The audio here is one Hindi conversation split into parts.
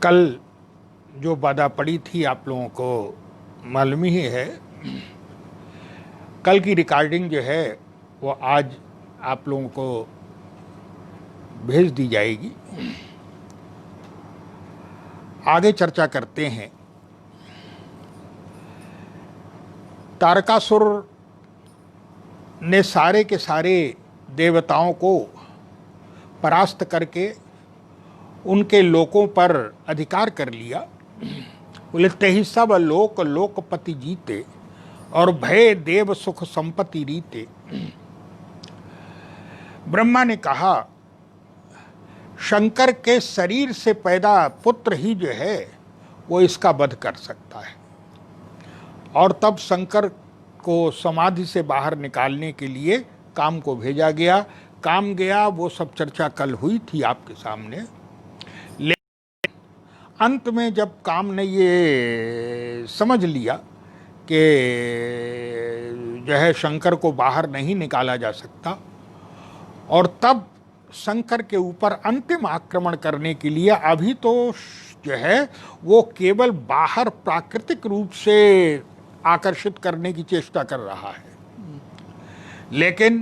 कल जो बाधा पड़ी थी आप लोगों को मालूम ही है। कल की रिकॉर्डिंग जो है वो आज आप लोगों को भेज दी जाएगी। आगे चर्चा करते हैं। तारकासुर ने सारे के सारे देवताओं को परास्त करके उनके लोकों पर अधिकार कर लिया। बोले तेहि सब लोक लोकपति जीते और भय देव सुख संपत्ति रीते। ब्रह्मा ने कहा शंकर के शरीर से पैदा पुत्र ही जो है वो इसका वध कर सकता है। और तब शंकर को समाधि से बाहर निकालने के लिए काम को भेजा गया। काम गया, वो सब चर्चा कल हुई थी आपके सामने। लेकिन अंत में जब काम ने ये समझ लिया कि जो है शंकर को बाहर नहीं निकाला जा सकता, और तब शंकर के ऊपर अंतिम आक्रमण करने के लिए अभी तो जो है वो केवल बाहर प्राकृतिक रूप से आकर्षित करने की चेष्टा कर रहा है, लेकिन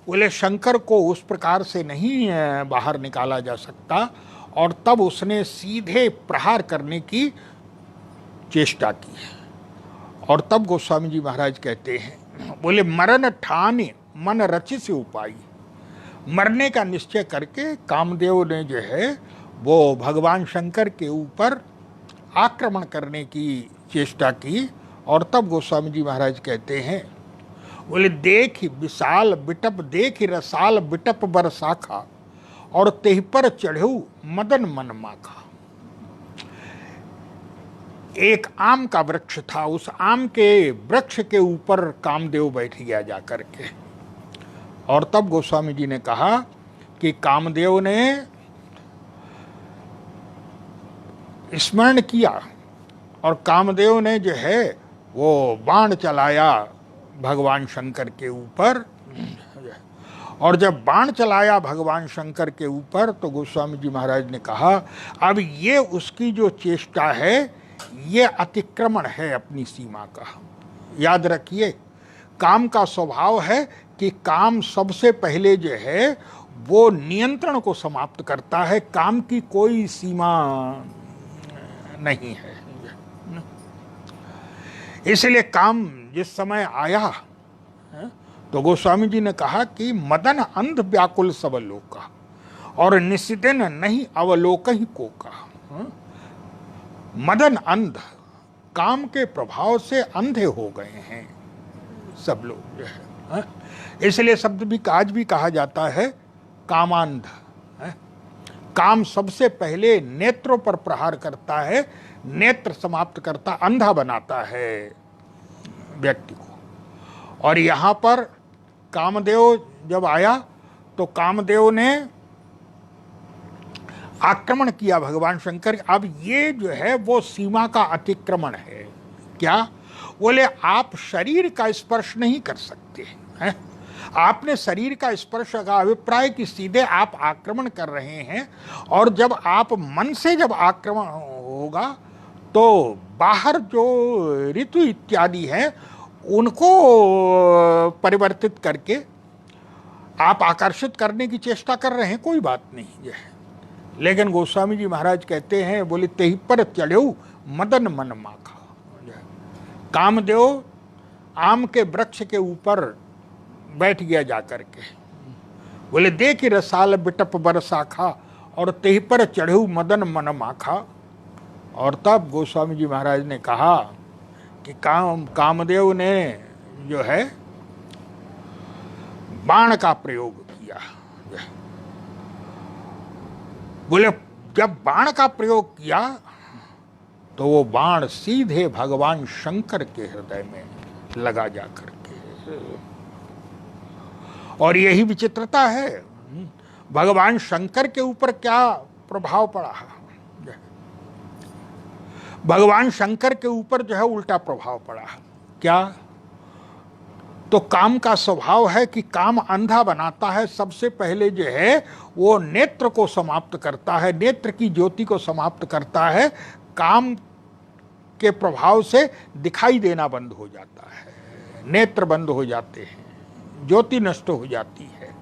बोले शंकर को उस प्रकार से नहीं बाहर निकाला जा सकता। और तब उसने सीधे प्रहार करने की चेष्टा की। और तब गोस्वामी जी महाराज कहते हैं, बोले मरण ठाने मन रचि से उपाई। मरने का निश्चय करके कामदेव ने जो है वो भगवान शंकर के ऊपर आक्रमण करने की चेष्टा की। और तब गोस्वामी जी महाराज कहते हैं, बोले देख विशाल बिटप देख रसाल बिटप बर शाखा और तेह पर चढ़ऊ मदन मन माखा। एक आम का वृक्ष था, उस आम के वृक्ष के ऊपर कामदेव बैठ गया जाकर के। और तब गोस्वामी जी ने कहा कि कामदेव ने स्मरण किया और कामदेव ने जो है वो बाण चलाया भगवान शंकर के ऊपर। और जब बाण चलाया भगवान शंकर के ऊपर तो गोस्वामी जी महाराज ने कहा अब ये उसकी जो चेष्टा है ये अतिक्रमण है अपनी सीमा का। याद रखिए, काम का स्वभाव है कि काम सबसे पहले जो है वो नियंत्रण को समाप्त करता है। काम की कोई सीमा नहीं है। इसलिए काम जिस समय आया तो गोस्वामी जी ने कहा कि मदन अंध व्याकुल सब लोका और निशिदिन नहीं अवलोक ही को का। मदन अंध, काम के प्रभाव से अंधे हो गए हैं सब लोग जो है। इसलिए शब्द भी आज भी कहा जाता है कामांध। काम सबसे पहले नेत्रों पर प्रहार करता है, नेत्र समाप्त करता, अंधा बनाता है व्यक्ति को। और यहाँ पर कामदेव जब आया तो कामदेव ने आक्रमण किया भगवान शंकर। अब ये जो है वो सीमा का अतिक्रमण है। क्या? बोले आप शरीर का स्पर्श नहीं कर सकते हैं। आपने शरीर का स्पर्श का अभिप्राय कि सीधे आप आक्रमण कर रहे हैं, और जब आप मन से जब आक्रमण होगा तो बाहर जो ऋतु इत्यादि है उनको परिवर्तित करके आप आकर्षित करने की चेष्टा कर रहे हैं, कोई बात नहीं है। लेकिन गोस्वामी जी महाराज कहते हैं, बोले तेहि पर चढ़ऊ मदन मन माखा। कामदेव आम के वृक्ष के ऊपर बैठ गया जाकर के। बोले देख रसाल बिटप बर शाखा और तेहि पर चढ़ऊ मदन मन माखा। और तब गोस्वामी जी महाराज ने कहा कि कामदेव ने जो है बाण का प्रयोग किया। बोले जब बाण का प्रयोग किया तो वो बाण सीधे भगवान शंकर के हृदय में लगा जाकर के। और यही विचित्रता है, भगवान शंकर के ऊपर क्या प्रभाव पड़ा है। भगवान शंकर के ऊपर जो है उल्टा प्रभाव पड़ा। क्या? तो काम का स्वभाव है कि काम अंधा बनाता है। सबसे पहले जो है वो नेत्र को समाप्त करता है, नेत्र की ज्योति को समाप्त करता है। काम के प्रभाव से दिखाई देना बंद हो जाता है, नेत्र बंद हो जाते हैं, ज्योति नष्ट हो जाती है।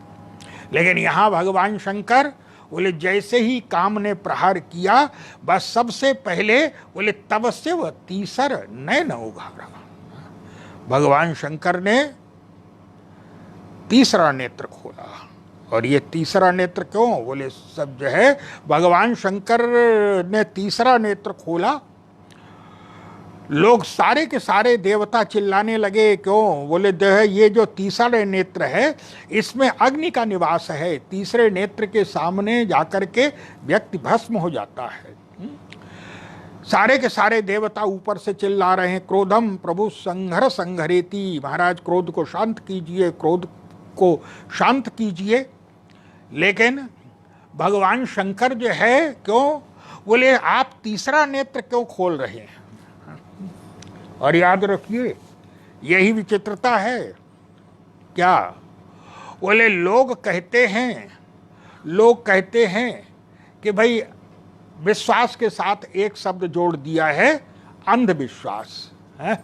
लेकिन यहाँ भगवान शंकर बोले जैसे ही काम ने प्रहार किया, बस सबसे पहले बोले तब से वह तीसर नयन उघारा। भगवान शंकर ने तीसरा नेत्र खोला। और ये तीसरा नेत्र क्यों? बोले सब जो है भगवान शंकर ने तीसरा नेत्र खोला, लोग सारे के सारे देवता चिल्लाने लगे। क्यों? बोले जो है ये जो तीसरा नेत्र है इसमें अग्नि का निवास है, तीसरे नेत्र के सामने जाकर के व्यक्ति भस्म हो जाता है। सारे के सारे देवता ऊपर से चिल्ला रहे हैं, क्रोधम प्रभु संघर संघरेति, महाराज क्रोध को शांत कीजिए, क्रोध को शांत कीजिए। लेकिन भगवान शंकर जो है क्यों? बोले आप तीसरा नेत्र क्यों खोल रहे हैं? और याद रखिए यही विचित्रता है। क्या? बोले लोग कहते हैं कि भाई विश्वास के साथ एक शब्द जोड़ दिया है, अंधविश्वास है।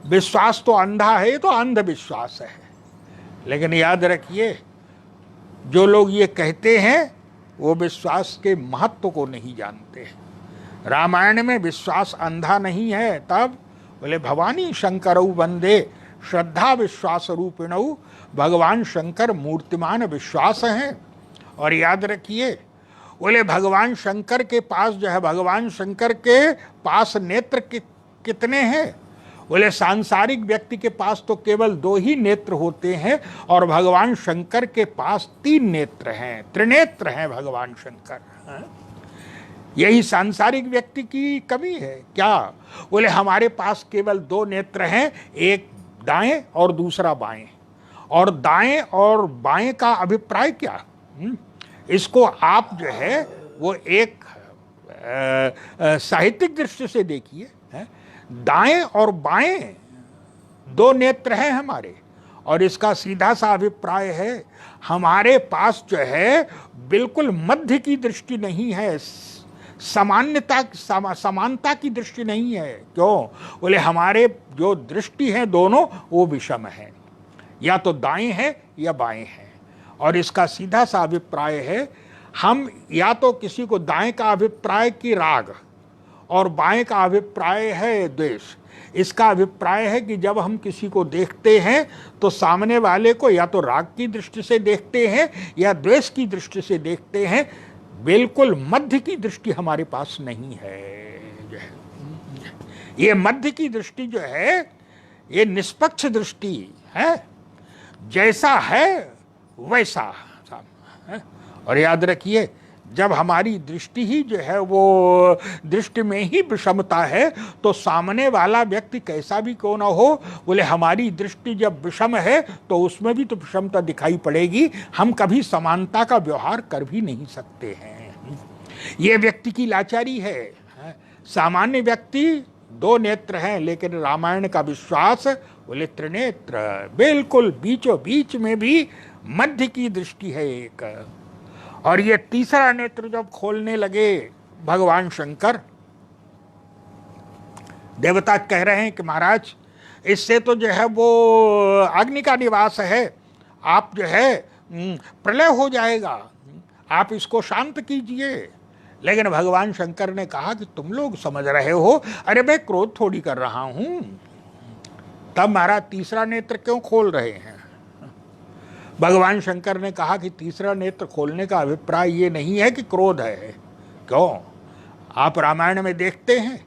विश्वास तो अंधा है, तो अंधविश्वास है। लेकिन याद रखिए जो लोग ये कहते हैं वो विश्वास के महत्व को नहीं जानते। रामायण में विश्वास अंधा नहीं है। तब बोले भवानी शंकरऊ वंदे श्रद्धा विश्वास रूपिणऊ, भगवान शंकर मूर्तिमान विश्वास हैं। और याद रखिए बोले भगवान शंकर के पास जो है, भगवान शंकर के पास नेत्र कितने हैं? बोले सांसारिक व्यक्ति के पास तो केवल 2 ही नेत्र होते हैं, और भगवान शंकर के पास 3 नेत्र हैं, त्रिनेत्र हैं भगवान शंकर। यही सांसारिक व्यक्ति की कमी है। क्या? बोले हमारे पास केवल 2 नेत्र हैं, एक दाएं और दूसरा बाएं। और दाएं और बाएं का अभिप्राय क्या? इसको आप जो है वो एक साहित्यिक दृष्टि से देखिए। दाएं और बाएं 2 नेत्र हैं हमारे, और इसका सीधा सा अभिप्राय है हमारे पास जो है बिल्कुल मध्य की दृष्टि नहीं है, समानता की दृष्टि नहीं है। क्यों? बोले हमारे जो दृष्टि है दोनों वो विषम है, या तो दाएं है या बाएं है। और इसका सीधा सा अभिप्राय है, हम या तो किसी को दाएं का अभिप्राय की राग और बाएं का अभिप्राय है द्वेष। इसका अभिप्राय है कि जब हम किसी को देखते हैं तो सामने वाले को या तो राग की दृष्टि से देखते हैं या द्वेष की दृष्टि से देखते हैं, बिल्कुल मध्य की दृष्टि हमारे पास नहीं है। ये मध्य की दृष्टि जो है ये निष्पक्ष दृष्टि है, जैसा है वैसा है। और याद रखिए जब हमारी दृष्टि ही जो है वो दृष्टि में ही विषमता है, तो सामने वाला व्यक्ति कैसा भी क्यों ना हो, बोले हमारी दृष्टि जब विषम है तो उसमें भी तो विषमता दिखाई पड़ेगी। हम कभी समानता का व्यवहार कर भी नहीं सकते हैं। ये व्यक्ति की लाचारी है। सामान्य व्यक्ति 2 नेत्र हैं, लेकिन रामायण का विश्वास बोले त्रिनेत्र, बिल्कुल बीचों बीच में भी मध्य की दृष्टि है एक। और ये तीसरा नेत्र जब खोलने लगे भगवान शंकर, देवता कह रहे हैं कि महाराज इससे तो जो है वो अग्नि का निवास है, आप जो है प्रलय हो जाएगा, आप इसको शांत कीजिए। लेकिन भगवान शंकर ने कहा कि तुम लोग समझ रहे हो, अरे मैं क्रोध थोड़ी कर रहा हूं। तब महाराज तीसरा नेत्र क्यों खोल रहे हैं? भगवान शंकर ने कहा कि तीसरा नेत्र खोलने का अभिप्राय ये नहीं है कि क्रोध है। क्यों? आप रामायण में देखते हैं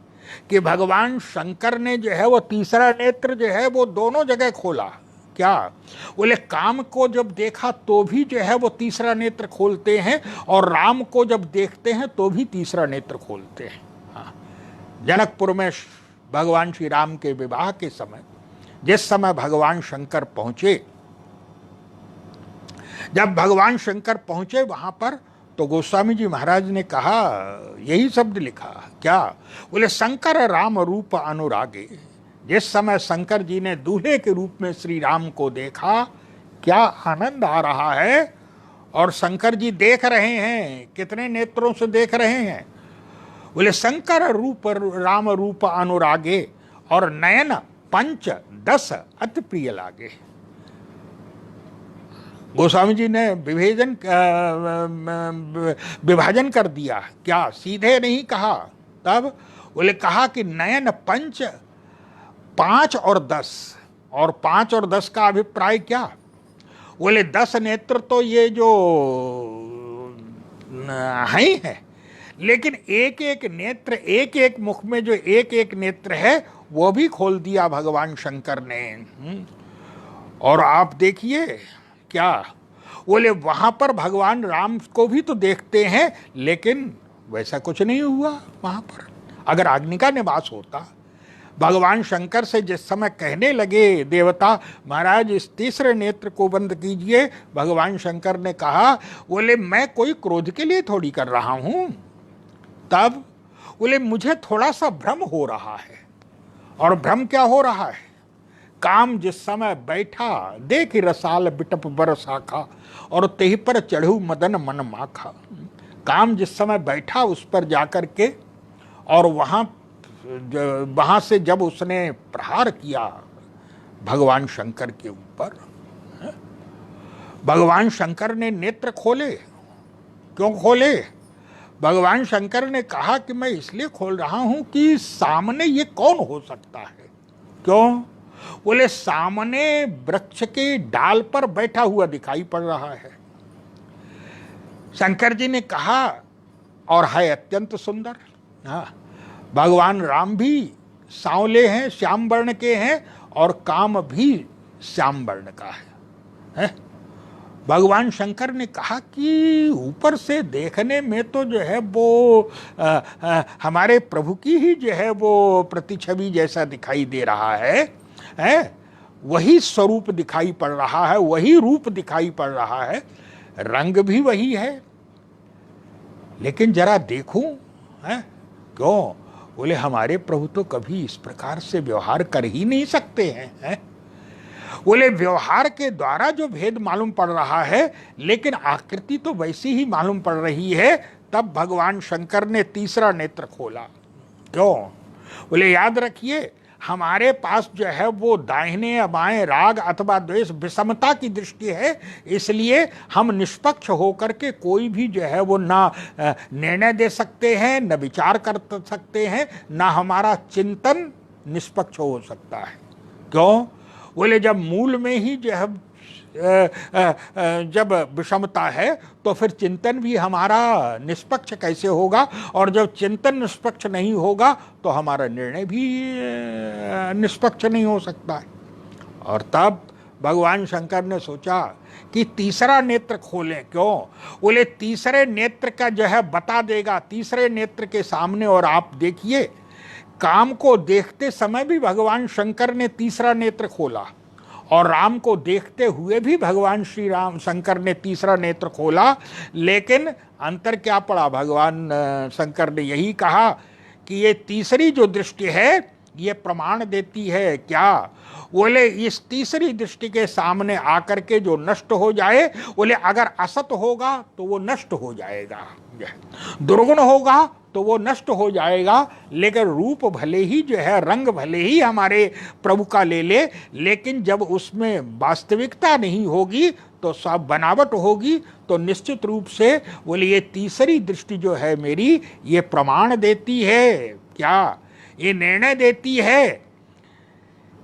कि भगवान शंकर ने जो है वो तीसरा नेत्र जो है वो दोनों जगह खोला। क्या? बोले काम को जब देखा तो भी जो है वो तीसरा नेत्र खोलते हैं, और राम को जब देखते हैं तो भी तीसरा नेत्र खोलते हैं। हाँ, जनकपुर में भगवान श्री राम के विवाह के समय जिस समय भगवान शंकर पहुंचे, जब भगवान शंकर पहुंचे वहां पर, तो गोस्वामी जी महाराज ने कहा, यही शब्द लिखा। क्या? बोले शंकर राम रूप अनुरागे जिस समय शंकर जी ने दूल्हे के रूप में श्री राम को देखा, क्या आनंद आ रहा है। और शंकर जी देख रहे हैं, कितने नेत्रों से देख रहे हैं। बोले शंकर रूप राम रूप अनुरागे, और नयन पंच दस अति प्रिय लागे। गोस्वामी जी ने विभाजन कर दिया, क्या सीधे नहीं कहा। तब बोले कहा कि नयन पंच, 5 और 10, और 5 और 10 का अभिप्राय क्या। बोले 10 नेत्र तो ये जो है ही है, लेकिन एक एक नेत्र, एक एक मुख में जो एक एक नेत्र है वो भी खोल दिया भगवान शंकर ने। और आप देखिए क्या, बोले वहां पर भगवान राम को भी तो देखते हैं, लेकिन वैसा कुछ नहीं हुआ वहां पर। अगर अग्नि का निवास होता, भगवान शंकर से जिस समय कहने लगे देवता महाराज इस तीसरे नेत्र को बंद कीजिए, भगवान शंकर ने कहा, बोले मैं कोई क्रोध के लिए थोड़ी कर रहा हूं। तब बोले मुझे थोड़ा सा भ्रम हो रहा है। और भ्रम क्या हो रहा है, काम जिस समय बैठा देख रसाल बिटप बरसाखा, और तेहि पर चढ़ू मदन मन माखा। काम जिस समय बैठा उस पर जाकर के, और वहां से जब उसने प्रहार किया भगवान शंकर के ऊपर, भगवान शंकर ने नेत्र खोले। क्यों खोले, भगवान शंकर ने कहा कि मैं इसलिए खोल रहा हूं कि सामने ये कौन हो सकता है। क्यों, बोले सामने वृक्ष के डाल पर बैठा हुआ दिखाई पड़ रहा है। शंकर जी ने कहा, और है अत्यंत सुंदर। हाँ, भगवान राम भी सांवले हैं, श्याम वर्ण के हैं, और काम भी श्याम वर्ण का है। भगवान शंकर ने कहा कि ऊपर से देखने में तो जो है वो हमारे प्रभु की ही जो है वो प्रतिछवि जैसा दिखाई दे रहा है, वही स्वरूप दिखाई पड़ रहा है, वही रूप दिखाई पड़ रहा है, रंग भी वही है, लेकिन जरा देखूं है। क्यों, बोले हमारे प्रभु तो कभी इस प्रकार से व्यवहार कर ही नहीं सकते हैं। बोले व्यवहार के द्वारा जो भेद मालूम पड़ रहा है, लेकिन आकृति तो वैसी ही मालूम पड़ रही है। तब भगवान शंकर ने तीसरा नेत्र खोला। क्यों, बोले याद रखिए हमारे पास जो है वो दाहिने या बाएं राग अथवा द्वेष विषमता की दृष्टि है, इसलिए हम निष्पक्ष होकर के कोई भी जो है वो ना निर्णय दे सकते हैं, न विचार कर सकते हैं, ना हमारा चिंतन निष्पक्ष हो सकता है। क्यों, बोले जब मूल में ही जो है जब विषमता है तो फिर चिंतन भी हमारा निष्पक्ष कैसे होगा, और जब चिंतन निष्पक्ष नहीं होगा तो हमारा निर्णय भी निष्पक्ष नहीं हो सकता है। और तब भगवान शंकर ने सोचा कि तीसरा नेत्र खोलें। क्यों, बोले तीसरे नेत्र का जो है बता देगा, तीसरे नेत्र के सामने। और आप देखिए काम को देखते समय भी भगवान शंकर ने तीसरा नेत्र खोला, और राम को देखते हुए भी भगवान श्री राम शंकर ने तीसरा नेत्र खोला। लेकिन अंतर क्या पड़ा, भगवान शंकर ने यही कहा कि ये तीसरी जो दृष्टि है ये प्रमाण देती है क्या, बोले इस तीसरी दृष्टि के सामने आकर के जो नष्ट हो जाए, बोले अगर असत होगा तो वो नष्ट हो जाएगा, दुर्गुण होगा तो वो नष्ट हो जाएगा, लेकिन रूप भले ही जो है, रंग भले ही हमारे प्रभु का ले ले, लेकिन जब उसमें वास्तविकता नहीं होगी तो सब बनावट होगी, तो निश्चित रूप से बोले ये तीसरी दृष्टि जो है मेरी, ये प्रमाण देती है क्या, ये निर्णय देती है,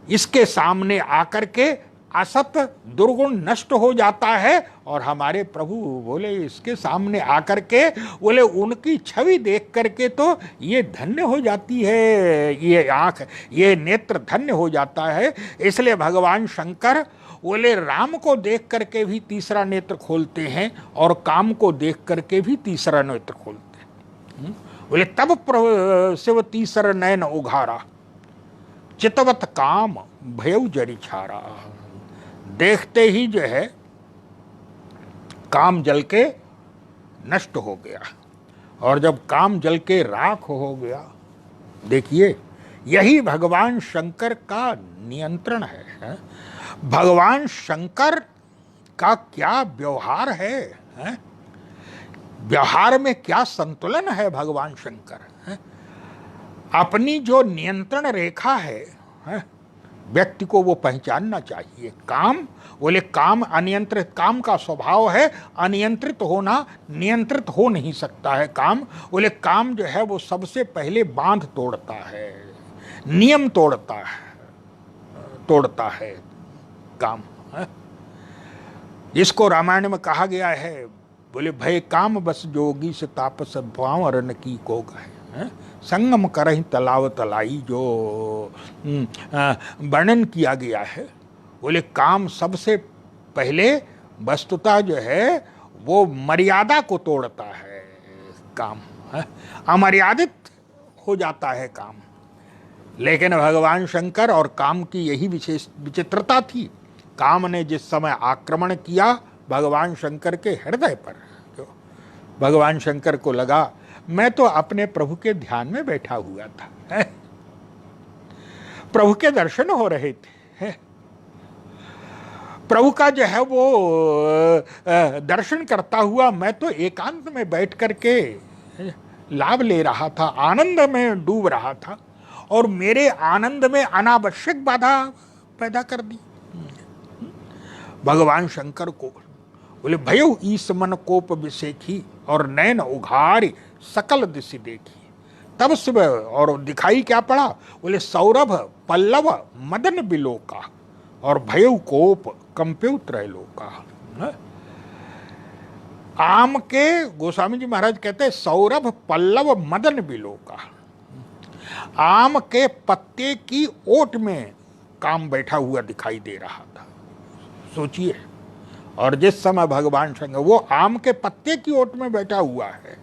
इसके सामने आकर के असत दुर्गुण नष्ट हो जाता है। और हमारे प्रभु बोले इसके सामने आकर के, बोले उनकी छवि देख करके तो ये धन्य हो जाती है, ये आँख, ये नेत्र धन्य हो जाता है। इसलिए भगवान शंकर बोले राम को देख करके भी तीसरा नेत्र खोलते हैं, और काम को देख करके भी तीसरा नेत्र खोलते हैं। बोले तब शिव तीसर नयन उघारा, चितवत काम भयउ जरी छारा। देखते ही जो है काम जल के नष्ट हो गया, और जब काम जल के राख हो गया, देखिए यही भगवान शंकर का नियंत्रण है? भगवान शंकर का क्या व्यवहार है? व्यवहार में क्या संतुलन है भगवान शंकर? अपनी जो नियंत्रण रेखा है, व्यक्ति को वो पहचानना चाहिए। काम बोले काम अनियंत्रित, काम का स्वभाव है अनियंत्रित होना, नियंत्रित हो नहीं सकता है काम। बोले काम जो है वो सबसे पहले बांध तोड़ता है, नियम तोड़ता है काम। इसको रामायण में कहा गया है, बोले भय काम बस जोगी से तापस भावर न की को गए, संगम करहि तलाव तलाई, जो वर्णन किया गया है। बोले काम सबसे पहले वस्तुतः जो है वो मर्यादा को तोड़ता है काम, अमर्यादित हो जाता है काम। लेकिन भगवान शंकर और काम की यही विशेष विचित्रता थी। काम ने जिस समय आक्रमण किया भगवान शंकर के हृदय पर, जो भगवान शंकर को लगा मैं तो अपने प्रभु के ध्यान में बैठा हुआ था, प्रभु के दर्शन हो रहे थे, प्रभु का जो है वो दर्शन करता हुआ मैं तो एकांत में बैठ करके लाभ ले रहा था, आनंद में डूब रहा था, और मेरे आनंद में अनावश्यक बाधा पैदा कर दी। भगवान शंकर को बोले भयो ईस मन कोप विसेखी, और नैन उघारी सकल दिशि देखी। तब सुबह और दिखाई क्या पड़ा? बोले सौरभ पल्लव मदन बिलोका, और भयउ कोप कंप्यु त्रैलोका। आम के गोस्वामी जी महाराज कहते हैं सौरभ पल्लव मदन बिलोका, आम के पत्ते की ओट में काम बैठा हुआ दिखाई दे रहा था। सोचिए, और जिस समय भगवान शंकर वो आम के पत्ते की ओट में बैठा हुआ है,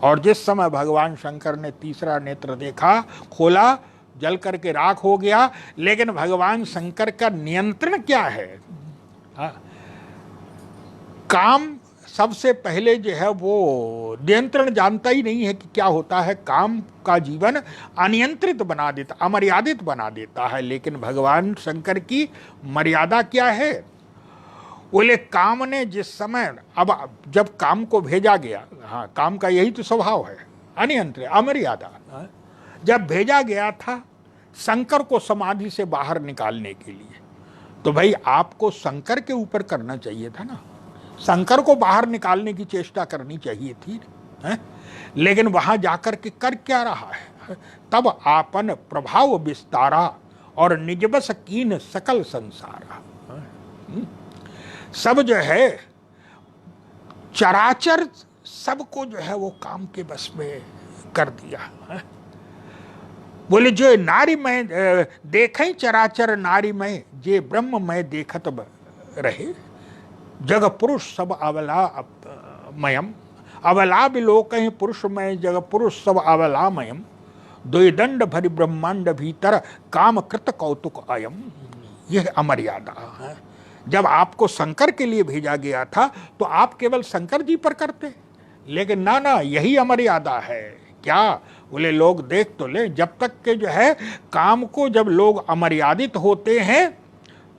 और जिस समय भगवान शंकर ने तीसरा नेत्र देखा, खोला, जल करके राख हो गया। लेकिन भगवान शंकर का नियंत्रण क्या है? काम सबसे पहले जो है वो नियंत्रण जानता ही नहीं है कि क्या होता है। काम का जीवन अनियंत्रित बना देता, अमर्यादित बना देता है। लेकिन भगवान शंकर की मर्यादा क्या है? बोले काम ने जिस समय, अब जब काम को भेजा गया, हाँ काम का यही तो स्वभाव है, अनियंत्रित अमर्यादा। जब भेजा गया था शंकर को समाधि से बाहर निकालने के लिए, तो भाई आपको शंकर के ऊपर करना चाहिए था ना, शंकर को बाहर निकालने की चेष्टा करनी चाहिए थी, है? लेकिन वहां जाकर के कर क्या रहा है? तब आपन प्रभाव विस्तारा, और निजबस कीन सकल संसारा। सब जो है चराचर, सबको जो है वो काम के बस में कर दिया है? बोले जो नारी में देखें चराचर नारी में, जे ब्रह्म में देखत रहे, जग पुरुष सब अवला मयम, अवला बिलोक पुरुष में जग पुरुष सब अवला मयम, द्वैदंड भरि ब्रह्मांड भीतर काम कृत कौतुक अयम। यह अमर्यादा है। जब आपको शंकर के लिए भेजा गया था तो आप केवल शंकर जी पर करते, लेकिन ना, यही अमर्यादा है। क्या? बोले लोग देख तो ले, जब तक के जो है काम को, जब लोग अमर्यादित होते हैं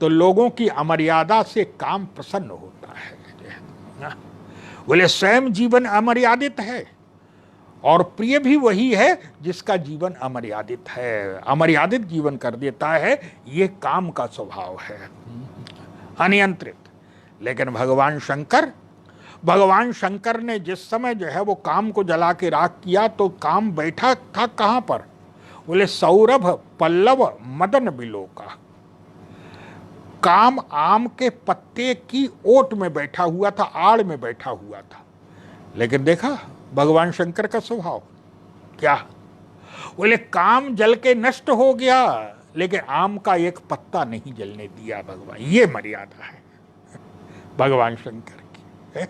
तो लोगों की अमर्यादा से काम प्रसन्न होता है। बोले स्वयं जीवन अमर्यादित है, और प्रिय भी वही है जिसका जीवन अमर्यादित है। अमर्यादित जीवन कर देता है, ये काम का स्वभाव है, अनियंत्रित। लेकिन भगवान शंकर ने जिस समय जो है वो काम को जला के राख किया, तो काम बैठा था कहां पर? बोले सौरभ पल्लव मदन बिलोका, काम आम के पत्ते की ओट में बैठा हुआ था, आड़ में बैठा हुआ था। लेकिन देखा भगवान शंकर का स्वभाव क्या? बोले काम जल के नष्ट हो गया, लेकिन आम का एक पत्ता नहीं जलने दिया भगवान। ये मर्यादा है भगवान शंकर की, है?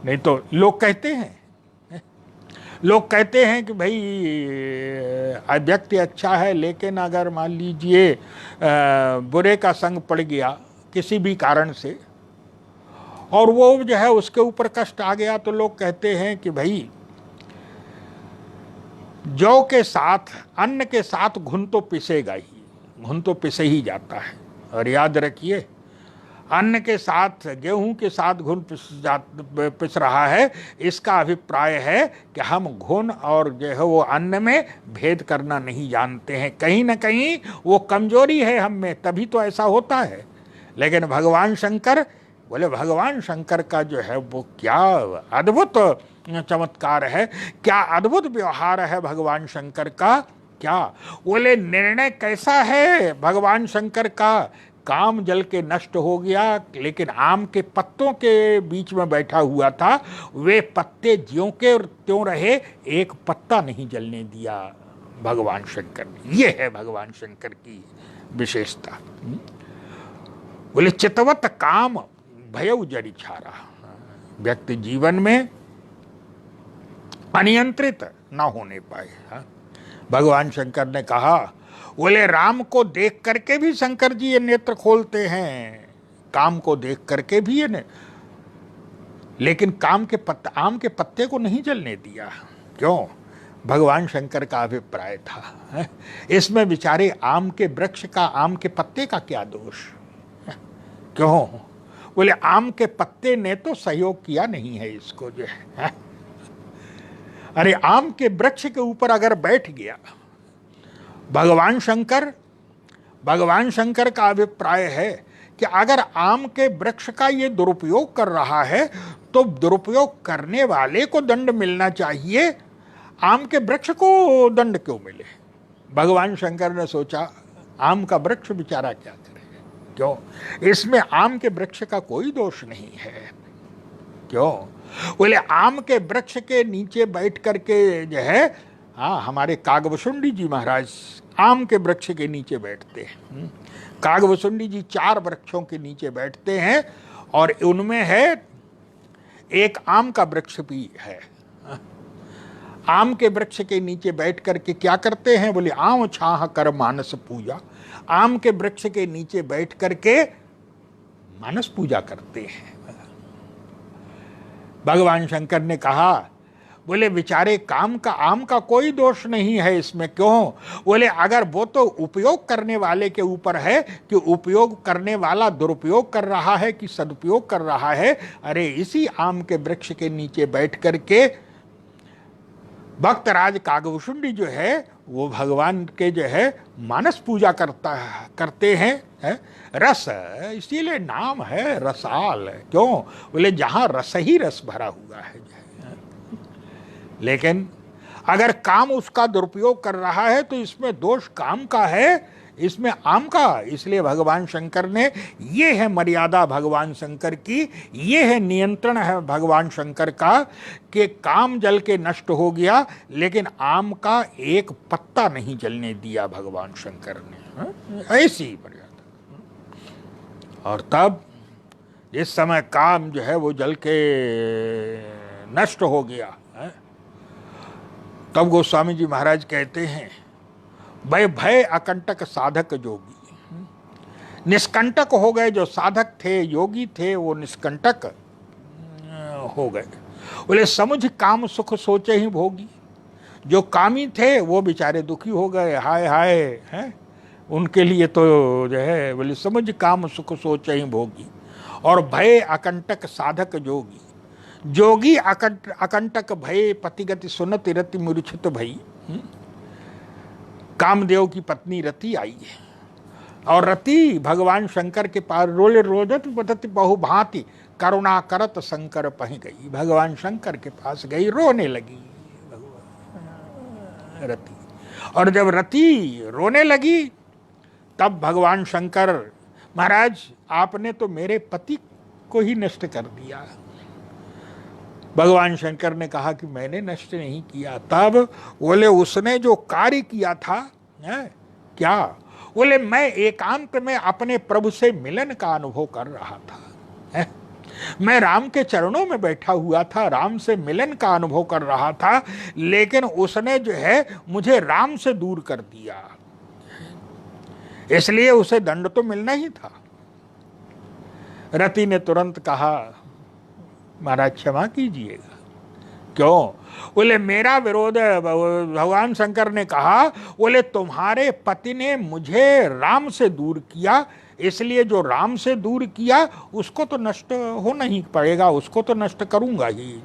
नहीं तो लोग कहते हैं कि भाई व्यक्ति अच्छा है, लेकिन अगर मान लीजिए बुरे का संग पड़ गया किसी भी कारण से, और वो जो है उसके ऊपर कष्ट आ गया, तो लोग कहते हैं कि भाई जौ के साथ अन्न के साथ घुन तो पिसेगा ही, घुन तो पिसे ही जाता है। और याद रखिए, अन्न के साथ, गेहूं के साथ घुन पिस रहा है, इसका अभिप्राय है कि हम घुन और जो है वो अन्न में भेद करना नहीं जानते हैं। कहीं ना कहीं वो कमजोरी है हम में, तभी तो ऐसा होता है। लेकिन भगवान शंकर बोले, भगवान शंकर का जो है वो क्या अद्भुत चमत्कार है, क्या अद्भुत व्यवहार है भगवान शंकर का। क्या बोले, निर्णय कैसा है भगवान शंकर का। काम जल के नष्ट हो गया, लेकिन आम के पत्तों के बीच में बैठा हुआ था, वे पत्ते ज्यों के त्यों रहे, एक पत्ता नहीं जलने दिया भगवान शंकर ने। ये है भगवान शंकर की विशेषता। बोले, चितवत काम भयउ जरि छारा। व्यक्ति जीवन में अनियंत्रित ना होने पाए। भगवान शंकर ने कहा, बोले राम को देख करके भी शंकर जी ये नेत्र खोलते हैं, काम को देख करके भी ये लेकिन आम के पत्ते को नहीं जलने दिया। क्यों? भगवान शंकर का अभिप्राय था, इसमें बेचारे आम के वृक्ष का, आम के पत्ते का क्या दोष। क्यों? बोले, आम के पत्ते ने तो सहयोग किया नहीं है इसको जो है। अरे आम के वृक्ष के ऊपर अगर बैठ गया भगवान शंकर का अभिप्राय है कि अगर आम के वृक्ष का ये दुरुपयोग कर रहा है तो दुरुपयोग करने वाले को दंड मिलना चाहिए, आम के वृक्ष को दंड क्यों मिले। भगवान शंकर ने सोचा, आम का वृक्ष बेचारा क्या करे। क्यों? इसमें आम के वृक्ष का कोई दोष नहीं है। क्यों? बोले, आम के वृक्ष के नीचे बैठ करके जो है, हमारे कागभूषुंडी जी महाराज आम के वृक्ष के नीचे बैठते हैं। कागभूषुंडी जी 4 वृक्षों के नीचे बैठते हैं और उनमें है एक आम का वृक्ष भी है। आम के वृक्ष के नीचे बैठ करके क्या करते हैं? बोले, आम छाह कर मानस पूजा। आम के वृक्ष के नीचे बैठ करके मानस पूजा करते हैं। भगवान शंकर ने कहा, बोले बेचारे आम का कोई दोष नहीं है इसमें। क्यों? बोले, अगर वो तो उपयोग करने वाले के ऊपर है कि उपयोग करने वाला दुरुपयोग कर रहा है कि सदुपयोग कर रहा है। अरे इसी आम के वृक्ष के नीचे बैठ करके भक्तराज कागभूषुंडी जो है वो भगवान के जो है मानस पूजा करते हैं। रस, इसीलिए नाम है रसाल। क्यों? बोले, जहां रस ही रस भरा हुआ है। लेकिन अगर काम उसका दुरुपयोग कर रहा है तो इसमें दोष काम का है, इसमें आम का। इसलिए भगवान शंकर ने, ये है मर्यादा भगवान शंकर की, ये है नियंत्रण है भगवान शंकर का कि काम जल के नष्ट हो गया लेकिन आम का एक पत्ता नहीं जलने दिया भगवान शंकर ने। ऐसी मर्यादा। और तब जिस समय काम जो है वो जल के नष्ट हो गया, तब गोस्वामी जी महाराज कहते हैं, भय अकंटक साधक जोगी। निष्कंटक हो गए, जो साधक थे, योगी थे, वो निष्कंटक हो गए। बोले, समुझ काम सुख सोचे ही भोगी। जो कामी थे वो बेचारे दुखी हो गए, हाय हाय हैं, उनके लिए तो जो है बोले समुझ काम सुख सोचे ही भोगी। और भय अकंटक साधक जोगी। जोगी अकंटक भय पतिगति सुनति रति मूर्छित भई। कामदेव की पत्नी रति आई है और रति भगवान शंकर के पास रोले रोदत बदत बहुभांति करुणा करत शंकर पही गई। भगवान शंकर के पास गई, रोने लगी रति। और जब रति रोने लगी तब भगवान शंकर, महाराज आपने तो मेरे पति को ही नष्ट कर दिया। भगवान शंकर ने कहा कि मैंने नष्ट नहीं किया। तब बोले, उसने जो कार्य किया था क्या? बोले, मैं एकांत में अपने प्रभु से मिलन का अनुभव कर रहा था। मैं राम के चरणों में बैठा हुआ था, राम से मिलन का अनुभव कर रहा था, लेकिन उसने जो है मुझे राम से दूर कर दिया, इसलिए उसे दंड तो मिलना ही था। रति ने तुरंत कहा, महाराज क्षमा कीजिएगा, क्यों? बोले मेरा विरोध है। भगवान शंकर ने कहा, बोले तुम्हारे पति ने मुझे राम से दूर किया, इसलिए जो राम से दूर किया उसको तो नष्ट होना ही पड़ेगा, उसको तो नष्ट करूंगा ही।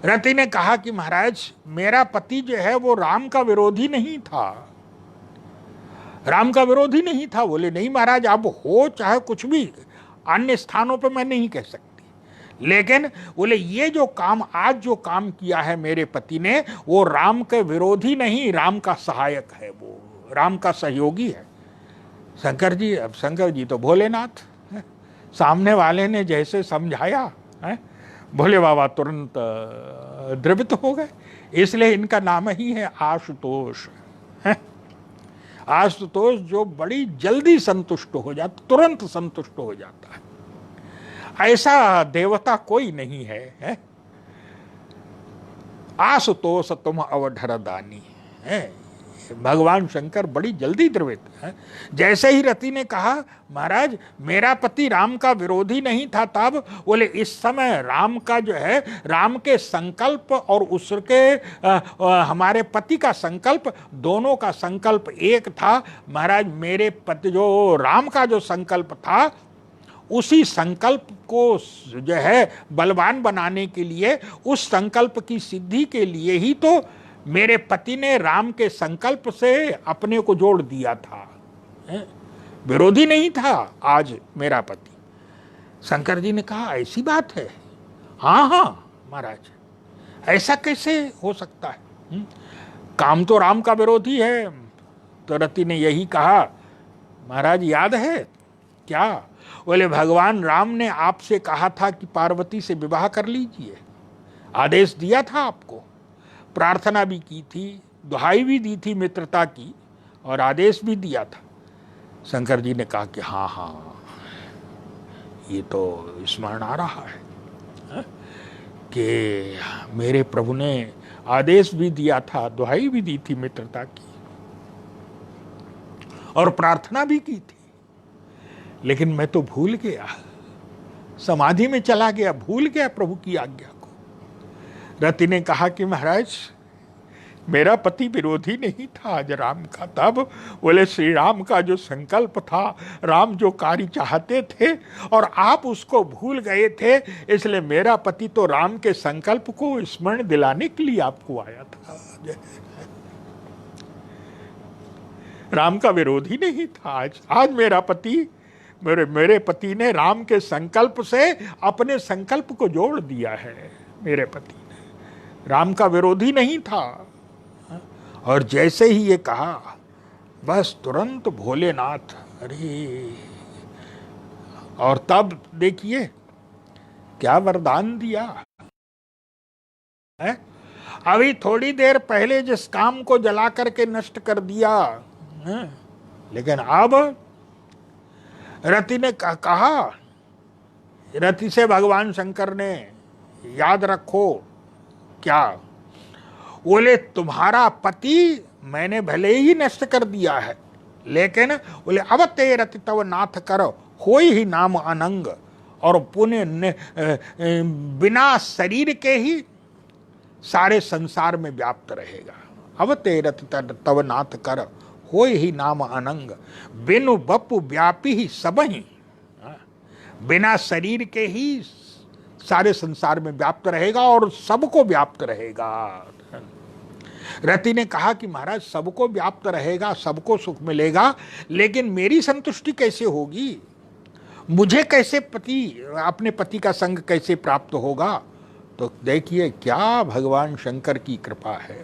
रति ने कहा कि महाराज मेरा पति जो है वो राम का विरोधी नहीं था, राम का विरोधी नहीं था। बोले नहीं महाराज, अब हो चाहे कुछ भी, अन्य स्थानों पे मैं नहीं कह सकती, लेकिन बोले ये जो काम आज जो काम किया है मेरे पति ने, वो राम के विरोधी नहीं, राम का सहायक है, वो राम का सहयोगी है। शंकर जी, अब शंकर जी तो भोलेनाथ है, सामने वाले ने जैसे समझाया है, भोले बाबा तुरंत द्रवित हो गए। इसलिए इनका नाम ही है आशुतोष है। आशुतोष जो बड़ी जल्दी संतुष्ट हो जाता, तुरंत संतुष्ट हो जाता है, ऐसा देवता कोई नहीं है। आशुतोष तुम अवधर दानी है, भगवान शंकर बड़ी जल्दी द्रवित है। जैसे ही रति ने कहा महाराज मेरा पति राम का विरोधी नहीं था, तब बोले इस समय राम का जो है, राम के संकल्प और उसके हमारे पति का संकल्प, दोनों का संकल्प एक था। महाराज मेरे पति जो राम का जो संकल्प था, उसी संकल्प को जो है बलवान बनाने के लिए, उस संकल्प की सिद्धि के लिए ही तो मेरे पति ने राम के संकल्प से अपने को जोड़ दिया था, विरोधी नहीं था आज मेरा पति। शंकर जी ने कहा ऐसी बात है? हाँ हाँ महाराज, ऐसा कैसे हो सकता है? काम तो राम का विरोधी है। तो रति ने यही कहा, महाराज याद है क्या? बोले भगवान राम ने आपसे कहा था कि पार्वती से विवाह कर लीजिए, आदेश दिया था आपको, प्रार्थना भी की थी, दुहाई भी दी थी मित्रता की, और आदेश भी दिया था। शंकर जी ने कहा कि हाँ हाँ ये तो स्मरण आ रहा है कि मेरे प्रभु ने आदेश भी दिया था, दुहाई भी दी थी मित्रता की, और प्रार्थना भी की थी, लेकिन मैं तो भूल गया, समाधि में चला गया, भूल गया प्रभु की आज्ञा को। रति ने कहा कि महाराज मेरा पति विरोधी नहीं था आज राम का, तब बोले श्री राम का जो संकल्प था, राम जो कार्य चाहते थे और आप उसको भूल गए थे, इसलिए मेरा पति तो राम के संकल्प को स्मरण दिलाने के लिए आपको आया था, राम का विरोधी नहीं था। आज मेरा पति, मेरे पति ने राम के संकल्प से अपने संकल्प को जोड़ दिया है, मेरे पति ने राम का विरोधी नहीं था। और जैसे ही ये कहा, बस तुरंत भोलेनाथ, अरे, और तब देखिए क्या वरदान दिया है। अभी थोड़ी देर पहले जिस काम को जला करके नष्ट कर दिया है, लेकिन अब रति ने कहा, रति से भगवान शंकर ने, याद रखो क्या, बोले तुम्हारा पति मैंने भले ही नष्ट कर दिया है, लेकिन बोले अब ते रति तव नाथ कर होई ही नाम अनंग, और पुण्य बिना शरीर के ही सारे संसार में व्याप्त रहेगा। अब ते रति तव नाथ कर होई ही नाम अनंग, बिनु बपु व्यापी ही सब ही, बिना शरीर के ही सारे संसार में व्याप्त रहेगा और सबको व्याप्त रहेगा। रति ने कहा कि महाराज सबको व्याप्त रहेगा, सबको सुख मिलेगा, लेकिन मेरी संतुष्टि कैसे होगी? मुझे कैसे अपने पति का संग कैसे प्राप्त होगा? तो देखिए क्या भगवान शंकर की कृपा है,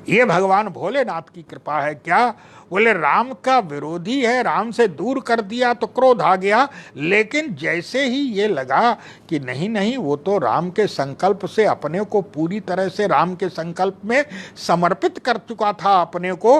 ये भगवान भोलेनाथ की कृपा है। क्या बोले राम का विरोधी है, राम से दूर कर दिया तो क्रोध आ गया, लेकिन जैसे ही ये लगा कि नहीं नहीं, वो तो राम के संकल्प से अपने को पूरी तरह से राम के संकल्प में समर्पित कर चुका था अपने को,